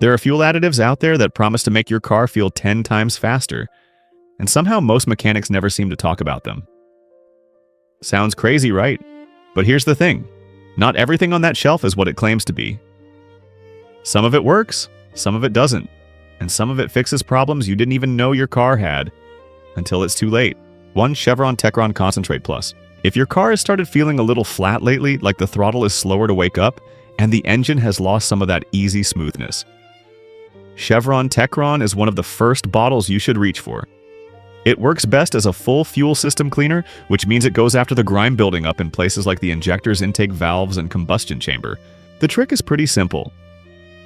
There are fuel additives out there that promise to make your car feel 10 times faster, and somehow most mechanics never seem to talk about them. Sounds crazy, right? But here's the thing. Not everything on that shelf is what it claims to be. Some of it works, some of it doesn't, and some of it fixes problems you didn't even know your car had until it's too late. 1 Chevron Techron Concentrate Plus. If your car has started feeling a little flat lately, like the throttle is slower to wake up, and the engine has lost some of that easy smoothness, Chevron Techron is one of the first bottles you should reach for. It works best as a full fuel system cleaner, which means it goes after the grime building up in places like the injector's intake valves and combustion chamber. The trick is pretty simple.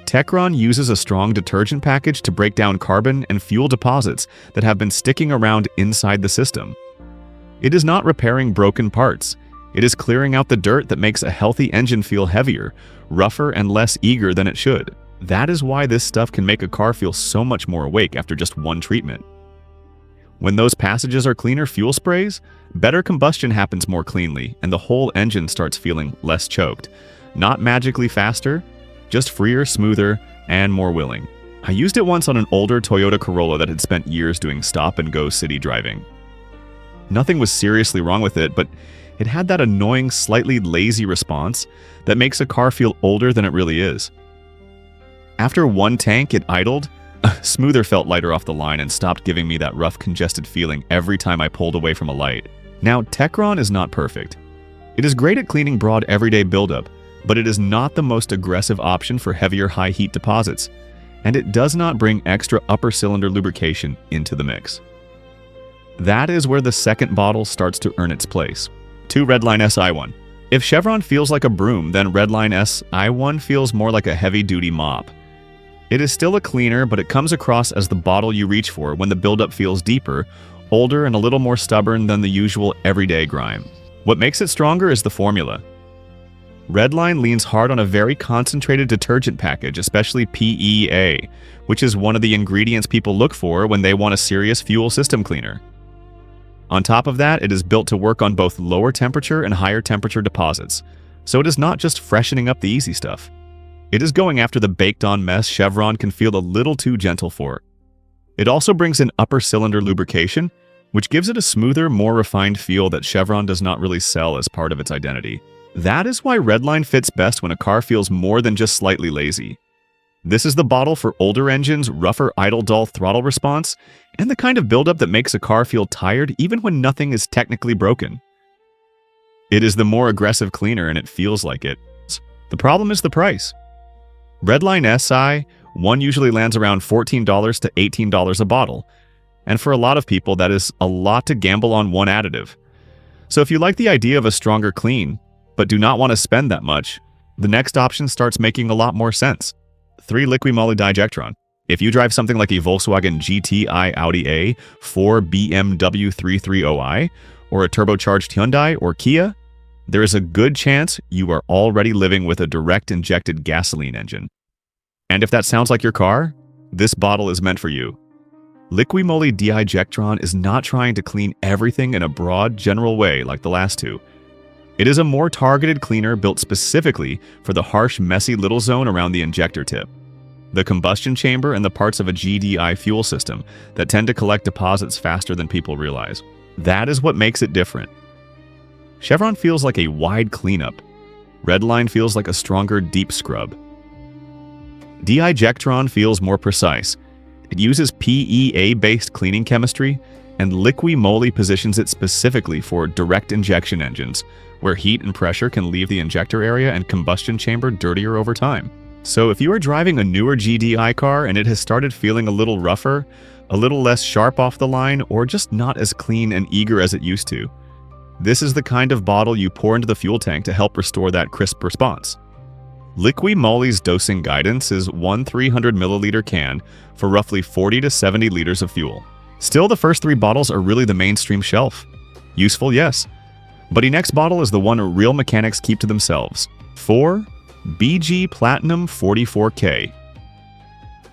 Techron uses a strong detergent package to break down carbon and fuel deposits that have been sticking around inside the system. It is not repairing broken parts. It is clearing out the dirt that makes a healthy engine feel heavier, rougher, and less eager than it should. That is why this stuff can make a car feel so much more awake after just one treatment. When those passages are cleaner fuel sprays, better combustion happens more cleanly, and the whole engine starts feeling less choked. Not magically faster, just freer, smoother, and more willing. I used it once on an older Toyota Corolla that had spent years doing stop-and-go city driving. Nothing was seriously wrong with it, but it had that annoying, slightly lazy response that makes a car feel older than it really is. After 1 tank, it idled. Smoother felt lighter off the line and stopped giving me that rough, congested feeling every time I pulled away from a light. Now, Techron is not perfect. It is great at cleaning broad everyday buildup, but it is not the most aggressive option for heavier high-heat deposits, and it does not bring extra upper cylinder lubrication into the mix. That is where the second bottle starts to earn its place. 2 Redline SI1. If Chevron feels like a broom, then Redline SI1 feels more like a heavy-duty mop. It is still a cleaner, but it comes across as the bottle you reach for when the buildup feels deeper, older, and a little more stubborn than the usual everyday grime. What makes it stronger is the formula. Redline leans hard on a very concentrated detergent package, especially PEA, which is one of the ingredients people look for when they want a serious fuel system cleaner. On top of that, it is built to work on both lower temperature and higher temperature deposits, so it is not just freshening up the easy stuff. It is going after the baked-on mess Chevron can feel a little too gentle for. It also brings in upper cylinder lubrication, which gives it a smoother, more refined feel that Chevron does not really sell as part of its identity. That is why Redline fits best when a car feels more than just slightly lazy. This is the bottle for older engines, rougher idle-dull throttle response, and the kind of buildup that makes a car feel tired even when nothing is technically broken. It is the more aggressive cleaner, and it feels like it. The problem is the price. Redline SI1 usually lands around $14 to $18 a bottle, and for a lot of people that is a lot to gamble on one additive. So if you like the idea of a stronger clean, but do not want to spend that much, the next option starts making a lot more sense. 3 Liqui Moly DIJectron. If you drive something like a Volkswagen GTI Audi A, 4 BMW 330i, or a turbocharged Hyundai or Kia, there is a good chance you are already living with a direct injected gasoline engine. And if that sounds like your car, this bottle is meant for you. Liqui Moly DIJectron is not trying to clean everything in a broad, general way like the last 2. It is a more targeted cleaner built specifically for the harsh, messy little zone around the injector tip, the combustion chamber, and the parts of a GDI fuel system that tend to collect deposits faster than people realize. That is what makes it different. Chevron feels like a wide cleanup. Redline feels like a stronger, deep scrub. DIJectron feels more precise. It uses PEA-based cleaning chemistry, and Liqui Moly positions it specifically for direct injection engines, where heat and pressure can leave the injector area and combustion chamber dirtier over time. So if you are driving a newer GDI car and it has started feeling a little rougher, a little less sharp off the line, or just not as clean and eager as it used to, this is the kind of bottle you pour into the fuel tank to help restore that crisp response. Liqui Moly's dosing guidance is 1 300 milliliter can for roughly 40 to 70 liters of fuel. Still, the first 3 bottles are really the mainstream shelf. Useful, yes. But the next bottle is the one real mechanics keep to themselves. 4 BG Platinum 44K.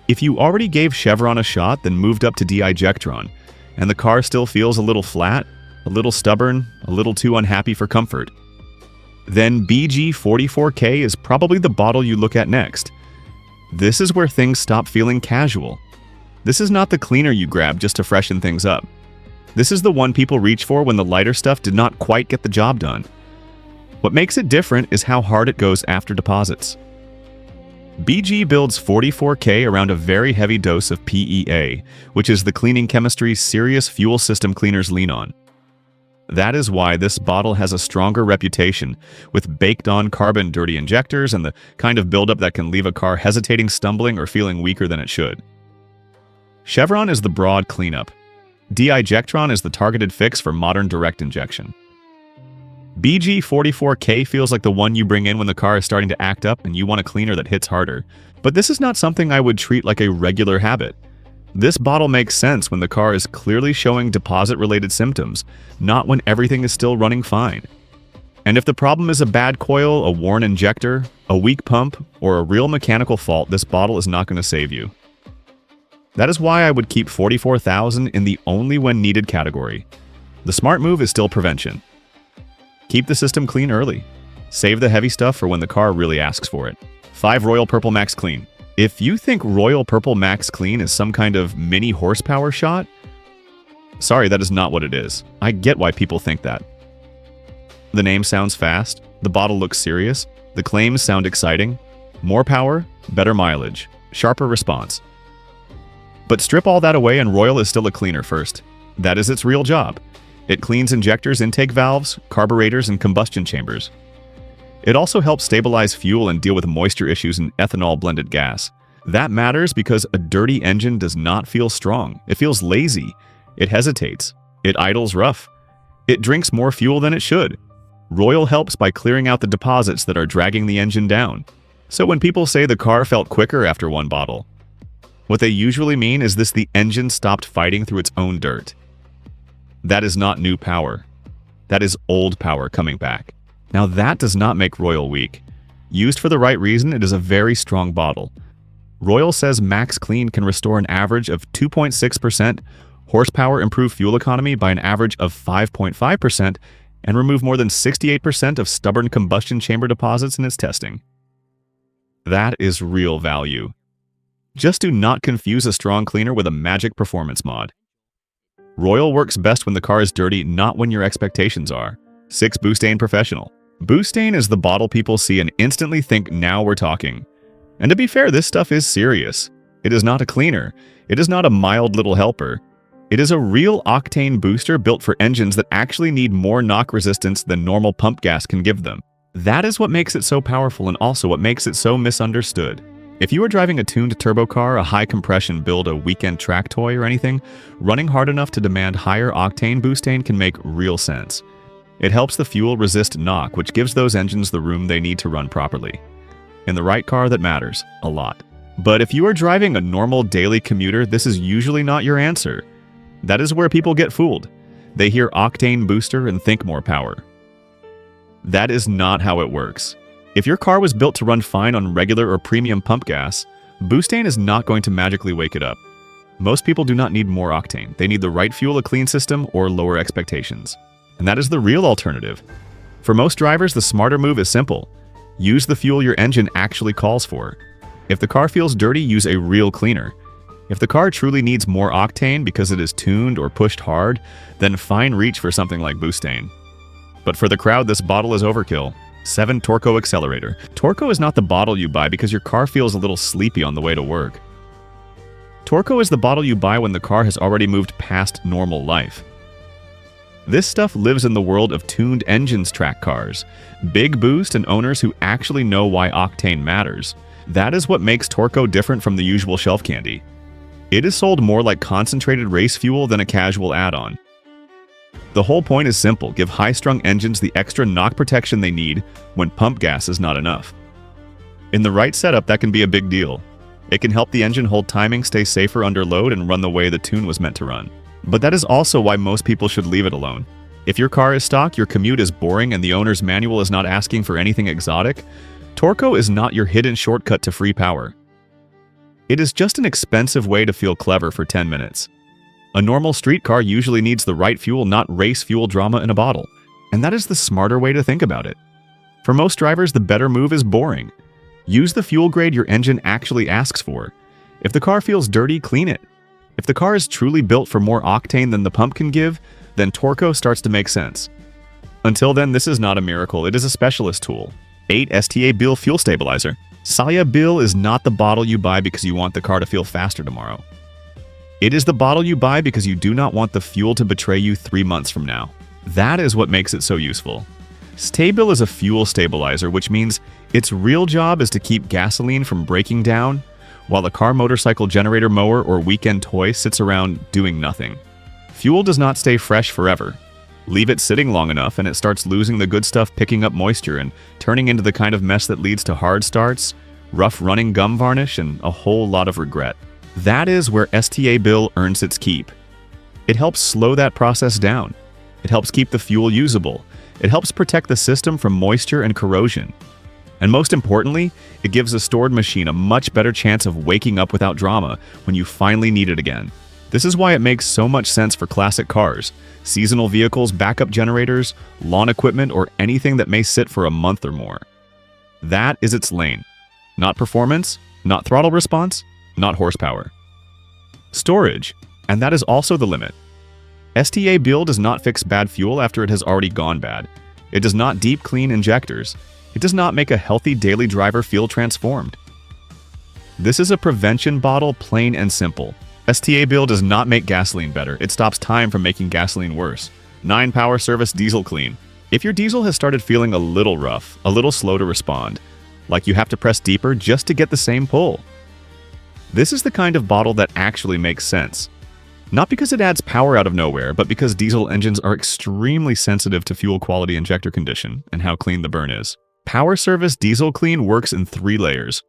If you already gave Chevron a shot, then moved up to DIJectron, and the car still feels a little flat, a little stubborn, a little too unhappy for comfort, then BG 44K is probably the bottle you look at next. This is where things stop feeling casual. This is not the cleaner you grab just to freshen things up. This is the one people reach for when the lighter stuff did not quite get the job done. What makes it different is how hard it goes after deposits. BG builds 44K around a very heavy dose of PEA, which is the cleaning chemistry's serious fuel system cleaners lean on. That is why this bottle has a stronger reputation, with baked-on carbon dirty injectors and the kind of buildup that can leave a car hesitating, stumbling, or feeling weaker than it should. Chevron is the broad cleanup. DIJectron is the targeted fix for modern direct injection. BG 44K feels like the one you bring in when the car is starting to act up and you want a cleaner that hits harder. But this is not something I would treat like a regular habit. This bottle makes sense when the car is clearly showing deposit-related symptoms, not when everything is still running fine. And if the problem is a bad coil, a worn injector, a weak pump, or a real mechanical fault, this bottle is not going to save you. That is why I would keep 44,000 in the only when needed category. The smart move is still prevention. Keep the system clean early. Save the heavy stuff for when the car really asks for it. 5 Royal Purple Max Clean. If you think Royal Purple Max Clean is some kind of mini horsepower shot, sorry, that is not what it is. I get why people think that. The name sounds fast, the bottle looks serious, the claims sound exciting. More power, better mileage, sharper response. But strip all that away and Royal is still a cleaner first. That is its real job. It cleans injectors, intake valves, carburetors, and combustion chambers. It also helps stabilize fuel and deal with moisture issues in ethanol-blended gas. That matters because a dirty engine does not feel strong. It feels lazy. It hesitates. It idles rough. It drinks more fuel than it should. Royal helps by clearing out the deposits that are dragging the engine down. So when people say the car felt quicker after one bottle, what they usually mean is the engine stopped fighting through its own dirt. That is not new power. That is old power coming back. Now that does not make Royal weak. Used for the right reason, it is a very strong bottle. Royal says Max Clean can restore an average of 2.6%, horsepower improve fuel economy by an average of 5.5%, and remove more than 68% of stubborn combustion chamber deposits in its testing. That is real value. Just do not confuse a strong cleaner with a magic performance mod. Royal works best when the car is dirty, not when your expectations are. 6 Boostane Professional. Boostane is the bottle people see and instantly think, now we're talking. And to be fair, this stuff is serious. It is not a cleaner. It is not a mild little helper. It is a real octane booster built for engines that actually need more knock resistance than normal pump gas can give them. That is what makes it so powerful and also what makes it so misunderstood. If you are driving a tuned turbo car, a high compression build, a weekend track toy or anything, running hard enough to demand higher octane Boostane can make real sense. It helps the fuel resist knock, which gives those engines the room they need to run properly. In the right car, that matters a lot. But if you are driving a normal daily commuter, this is usually not your answer. That is where people get fooled. They hear octane booster and think more power. That is not how it works. If your car was built to run fine on regular or premium pump gas, Boostane is not going to magically wake it up. Most people do not need more octane. They need the right fuel, a clean system, or lower expectations. And that is the real alternative. For most drivers, the smarter move is simple. Use the fuel your engine actually calls for. If the car feels dirty, use a real cleaner. If the car truly needs more octane because it is tuned or pushed hard, then fine reach for something like Boostane. But for the crowd, this bottle is overkill. 7 Torco Accelerator. Torco is not the bottle you buy because your car feels a little sleepy on the way to work. Torco is the bottle you buy when the car has already moved past normal life. This stuff lives in the world of tuned engines track cars, big boost and owners who actually know why octane matters. That is what makes Torco different from the usual shelf candy. It is sold more like concentrated race fuel than a casual add-on. The whole point is simple: give high-strung engines the extra knock protection they need when pump gas is not enough. In the right setup, that can be a big deal. It can help the engine hold timing, stay safer under load, and run the way the tune was meant to run. But that is also why most people should leave it alone. If your car is stock, your commute is boring, and the owner's manual is not asking for anything exotic, Torco is not your hidden shortcut to free power. It is just an expensive way to feel clever for 10 minutes. A normal street car usually needs the right fuel, not race fuel drama in a bottle. And that is the smarter way to think about it. For most drivers, the better move is boring. Use the fuel grade your engine actually asks for. If the car feels dirty, clean it. If the car is truly built for more octane than the pump can give, then Torco starts to make sense. Until then, this is not a miracle, it is a specialist tool. 8 STA-BIL Fuel Stabilizer. STA-BIL is not the bottle you buy because you want the car to feel faster tomorrow. It is the bottle you buy because you do not want the fuel to betray you 3 months from now. That is what makes it so useful. STA-BIL is a fuel stabilizer, which means its real job is to keep gasoline from breaking down, while the car, motorcycle, generator, mower, or weekend toy sits around doing nothing. Fuel does not stay fresh forever. Leave it sitting long enough and it starts losing the good stuff, picking up moisture and turning into the kind of mess that leads to hard starts, rough running gum varnish, and a whole lot of regret. That is where STA-BIL earns its keep. It helps slow that process down. It helps keep the fuel usable. It helps protect the system from moisture and corrosion. And most importantly, it gives a stored machine a much better chance of waking up without drama when you finally need it again. This is why it makes so much sense for classic cars, seasonal vehicles, backup generators, lawn equipment, or anything that may sit for a month or more. That is its lane. Not performance, not throttle response, not horsepower. Storage, and that is also the limit. STA-BIL does not fix bad fuel after it has already gone bad. It does not deep clean injectors. It does not make a healthy daily driver feel transformed. This is a prevention bottle, plain and simple. STA-BIL does not make gasoline better. It stops time from making gasoline worse. 9 Power Service Diesel Clean. If your diesel has started feeling a little rough, a little slow to respond, like you have to press deeper just to get the same pull, this is the kind of bottle that actually makes sense. Not because it adds power out of nowhere, but because diesel engines are extremely sensitive to fuel quality injector condition and how clean the burn is. Power Service Diesel Clean works in 3 layers.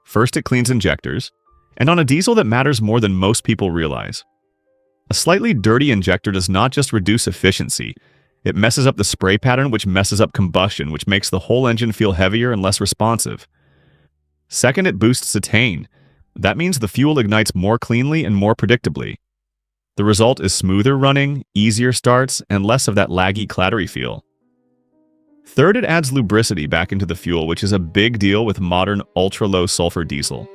First, it cleans injectors, and on a diesel that matters more than most people realize. A slightly dirty injector does not just reduce efficiency, it messes up the spray pattern, which messes up combustion, which makes the whole engine feel heavier and less responsive. Second, it boosts cetane. That means the fuel ignites more cleanly and more predictably. The result is smoother running, easier starts, and less of that laggy, clattery feel. Third, it adds lubricity back into the fuel, which is a big deal with modern ultra-low sulfur diesel.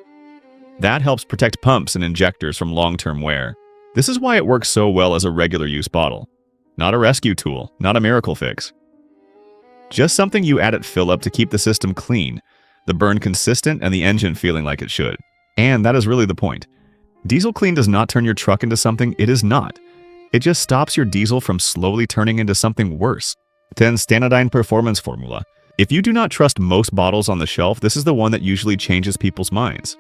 That helps protect pumps and injectors from long-term wear. This is why it works so well as a regular use bottle. Not a rescue tool, not a miracle fix. Just something you add at fill-up to keep the system clean, the burn consistent, and the engine feeling like it should. And that is really the point. Diesel clean does not turn your truck into something it is not. It just stops your diesel from slowly turning into something worse. 10 Stanadyne Performance Formula. If you do not trust most bottles on the shelf, this is the one that usually changes people's minds.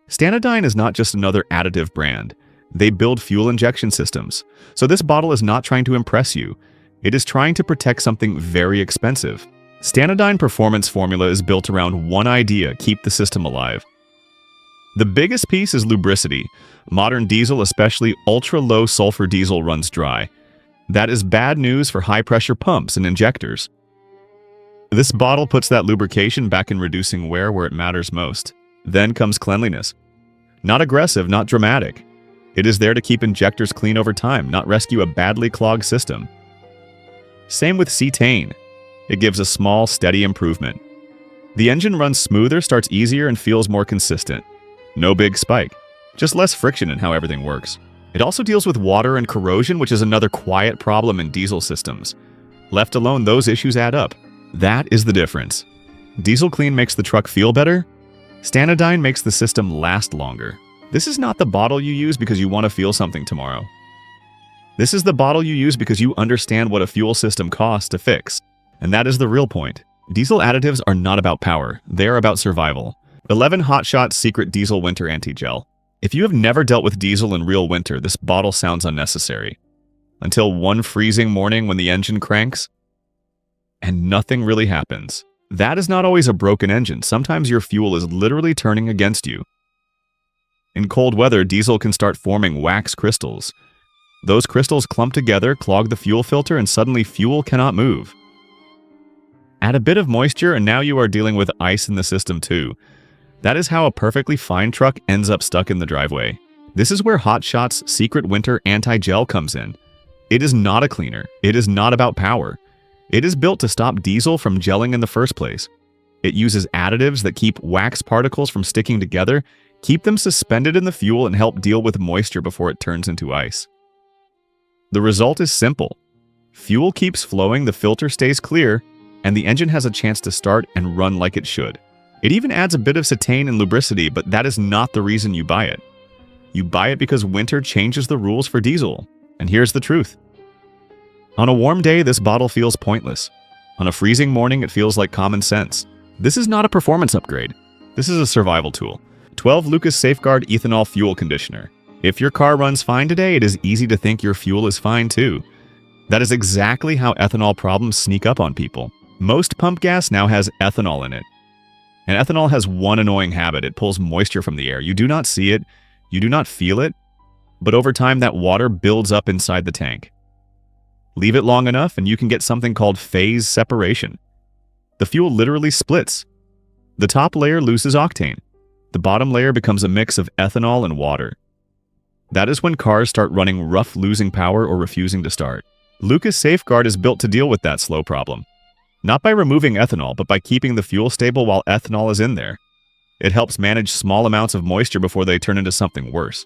Stanadyne is not just another additive brand. They build fuel injection systems. So this bottle is not trying to impress you. It is trying to protect something very expensive. Stanadyne Performance Formula is built around one idea: keep the system alive. The biggest piece is lubricity. Modern diesel, especially ultra-low sulfur diesel, runs dry. That is bad news for high-pressure pumps and injectors. This bottle puts that lubrication back in reducing wear where it matters most. Then comes cleanliness. Not aggressive, not dramatic. It is there to keep injectors clean over time, not rescue a badly clogged system. Same with cetane. It gives a small, steady improvement. The engine runs smoother, starts easier, and feels more consistent. No big spike, just less friction in how everything works. It also deals with water and corrosion, which is another quiet problem in diesel systems. Left alone, those issues add up. That is the difference. Diesel Clean makes the truck feel better. Stanadyne makes the system last longer. This is not the bottle you use because you want to feel something tomorrow. This is the bottle you use because you understand what a fuel system costs to fix. And that is the real point. Diesel additives are not about power. They are about survival. 11 Hot Shot Secret Diesel Winter Anti-Gel. If you have never dealt with diesel in real winter, this bottle sounds unnecessary. Until one freezing morning when the engine cranks, and nothing really happens. That is not always a broken engine. Sometimes your fuel is literally turning against you. In cold weather, diesel can start forming wax crystals. Those crystals clump together, clog the fuel filter, and suddenly fuel cannot move. Add a bit of moisture and now you are dealing with ice in the system too. That is how a perfectly fine truck ends up stuck in the driveway. This is where Hot Shot's Secret Winter Anti-Gel comes in. It is not a cleaner. It is not about power. It is built to stop diesel from gelling in the first place. It uses additives that keep wax particles from sticking together, keep them suspended in the fuel, and help deal with moisture before it turns into ice. The result is simple. Fuel keeps flowing, the filter stays clear, and the engine has a chance to start and run like it should. It even adds a bit of cetane and lubricity, but that is not the reason you buy it. You buy it because winter changes the rules for diesel. And here's the truth. On a warm day, this bottle feels pointless. On a freezing morning, it feels like common sense. This is not a performance upgrade. This is a survival tool. 12 Lucas Safeguard Ethanol Fuel Conditioner. If your car runs fine today, it is easy to think your fuel is fine too. That is exactly how ethanol problems sneak up on people. Most pump gas now has ethanol in it. And ethanol has one annoying habit. It pulls moisture from the air. You do not see it, you do not feel it, but over time that water builds up inside the tank. Leave it long enough and you can get something called phase separation. The fuel literally splits. The top layer loses octane. The bottom layer becomes a mix of ethanol and water. That is when cars start running rough, losing power or refusing to start. Lucas Safeguard is built to deal with that slow problem. Not by removing ethanol, but by keeping the fuel stable while ethanol is in there. It helps manage small amounts of moisture before they turn into something worse.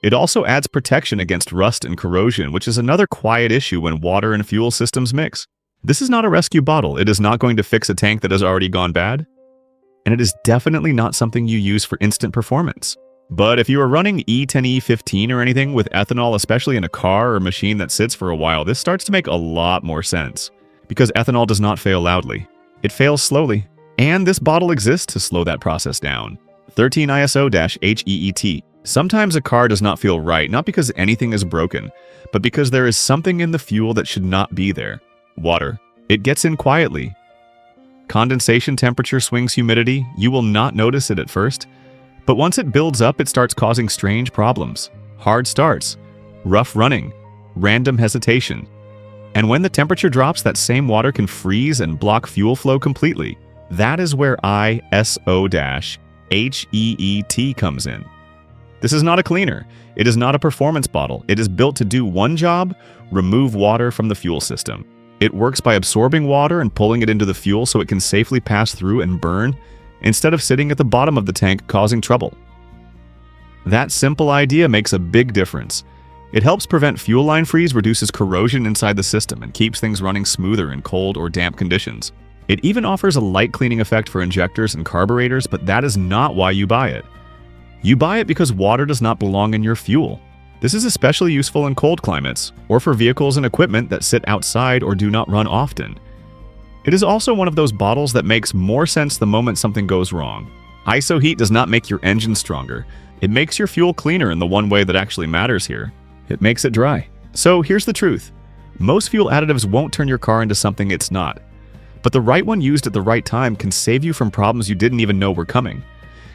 It also adds protection against rust and corrosion, which is another quiet issue when water and fuel systems mix. This is not a rescue bottle. It is not going to fix a tank that has already gone bad. And it is definitely not something you use for instant performance. But if you are running E10, E15 or anything with ethanol, especially in a car or machine that sits for a while, this starts to make a lot more sense. Because ethanol does not fail loudly. It fails slowly. And this bottle exists to slow that process down. 13 ISO-HEET. Sometimes a car does not feel right, not because anything is broken, but because there is something in the fuel that should not be there. Water. It gets in quietly. Condensation temperature swings humidity. You will not notice it at first. But once it builds up, it starts causing strange problems. Hard starts. Rough running. Random hesitation. And when the temperature drops, that same water can freeze and block fuel flow completely. That is where ISO-HEET comes in. This is not a cleaner. It is not a performance bottle. It is built to do one job: remove water from the fuel system. It works by absorbing water and pulling it into the fuel so it can safely pass through and burn, instead of sitting at the bottom of the tank causing trouble. That simple idea makes a big difference. It helps prevent fuel line freeze, reduces corrosion inside the system, and keeps things running smoother in cold or damp conditions. It even offers a light cleaning effect for injectors and carburetors, but that is not why you buy it. You buy it because water does not belong in your fuel. This is especially useful in cold climates, or for vehicles and equipment that sit outside or do not run often. It is also one of those bottles that makes more sense the moment something goes wrong. ISO-HEET does not make your engine stronger. It makes your fuel cleaner in the one way that actually matters here. It makes it dry. So here's the truth. Most fuel additives won't turn your car into something it's not. But the right one used at the right time can save you from problems you didn't even know were coming.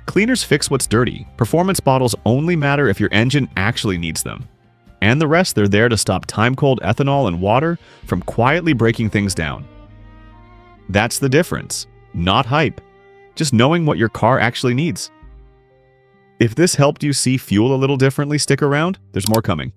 Cleaners fix what's dirty. Performance bottles only matter if your engine actually needs them. And the rest, they're there to stop time-cold ethanol and water from quietly breaking things down. That's the difference. Not hype. Just knowing what your car actually needs. If this helped you see fuel a little differently, stick around. There's more coming.